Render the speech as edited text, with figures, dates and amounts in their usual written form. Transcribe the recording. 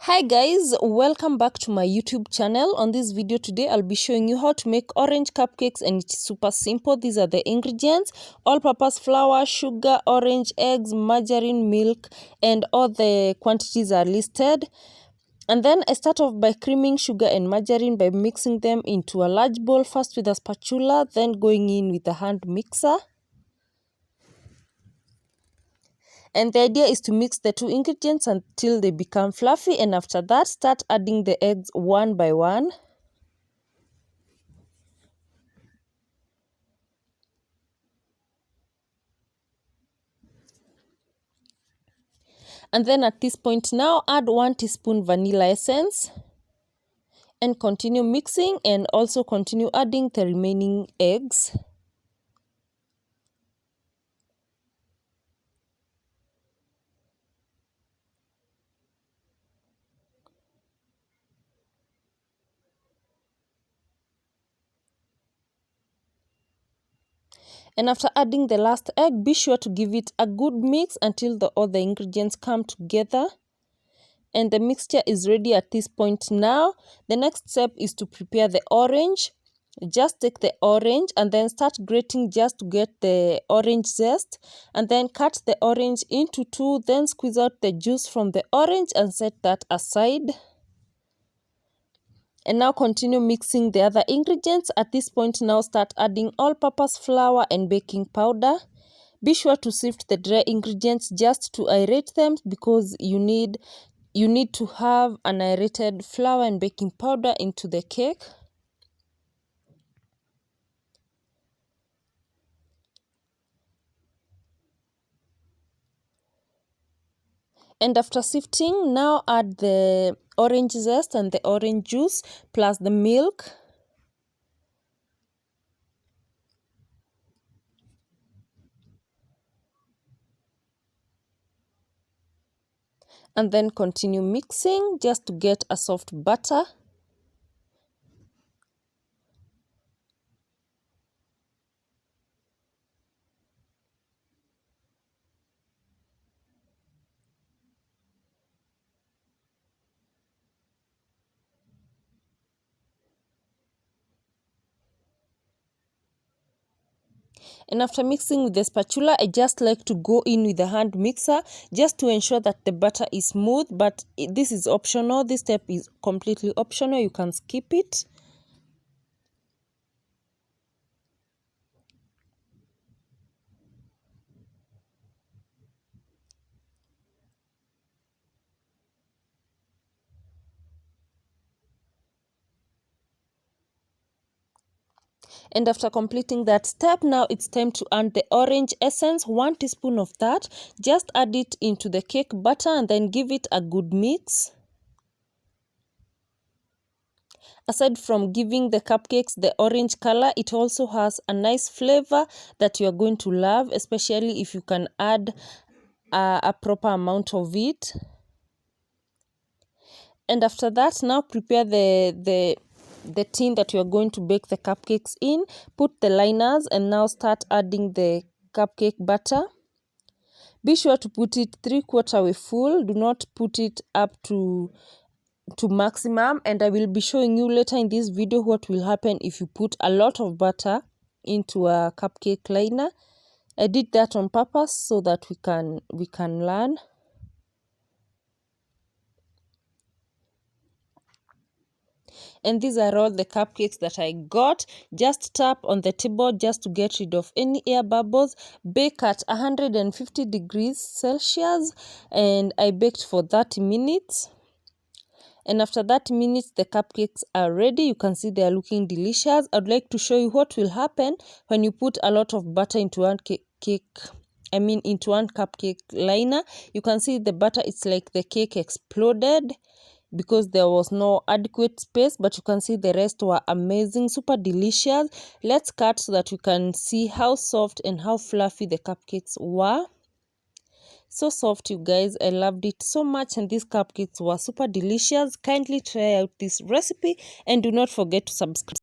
Hi guys, welcome back to my YouTube channel. On this video today, I'll be showing you how to make orange cupcakes, and it's super simple. These are the ingredients: all-purpose flour, sugar, orange, eggs, margarine, milk, and all the quantities are listed. And then I start off by creaming sugar and margarine by mixing them into a large bowl, first with a spatula, then going in with a hand mixer. And the idea is to mix the two ingredients until they become fluffy, and after that start adding the eggs one by one. And then at this point now add 1 teaspoon vanilla essence and continue mixing, and also continue adding the remaining eggs. And after adding the last egg, be sure to give it a good mix until the other ingredients come together. And the mixture is ready at this point now. The next step is to prepare the orange. Just take the orange and then start grating just to get the orange zest. And then cut the orange into two, then squeeze out the juice from the orange and set that aside. And now continue mixing the other ingredients. At this point now start adding all-purpose flour and baking powder. Be sure to sift the dry ingredients just to aerate them, because you need to have an aerated flour and baking powder into the cake. And after sifting, now add the orange zest and the orange juice plus the milk. And then continue mixing just to get a soft batter. And after mixing with the spatula, I just like to go in with the hand mixer just to ensure that the batter is smooth. But this is optional. This step is completely optional. You can skip it. And after completing that step, now it's time to add the orange essence, 1 teaspoon of that. Just add it into the cake batter and then give it a good mix. Aside from giving the cupcakes the orange color, it also has a nice flavor that you are going to love, especially if you can add a proper amount of it. And after that, now prepare the tin that you are going to bake the cupcakes in. Put the liners and now start adding the cupcake batter. Be sure to put it 3/4 way full. Do not put it up to maximum, and I will be showing you later in this video what will happen if you put a lot of butter into a cupcake liner. I did that on purpose so that we can learn. And these are all the cupcakes that I got. Just tap on the table just to get rid of any air bubbles. Bake at 150 degrees Celsius, and I baked for 30 minutes. And after that minutes, the cupcakes are ready. You can see they are looking delicious. I'd like to show you what will happen when you put a lot of butter into one into one cupcake liner. You can see the butter, it's like the cake exploded because there was no adequate space, but you can see the rest were amazing, super delicious. Let's cut so that you can see how soft and how fluffy the cupcakes were. So soft, you guys. I loved it so much, and these cupcakes were super delicious. Kindly try out this recipe and do not forget to subscribe.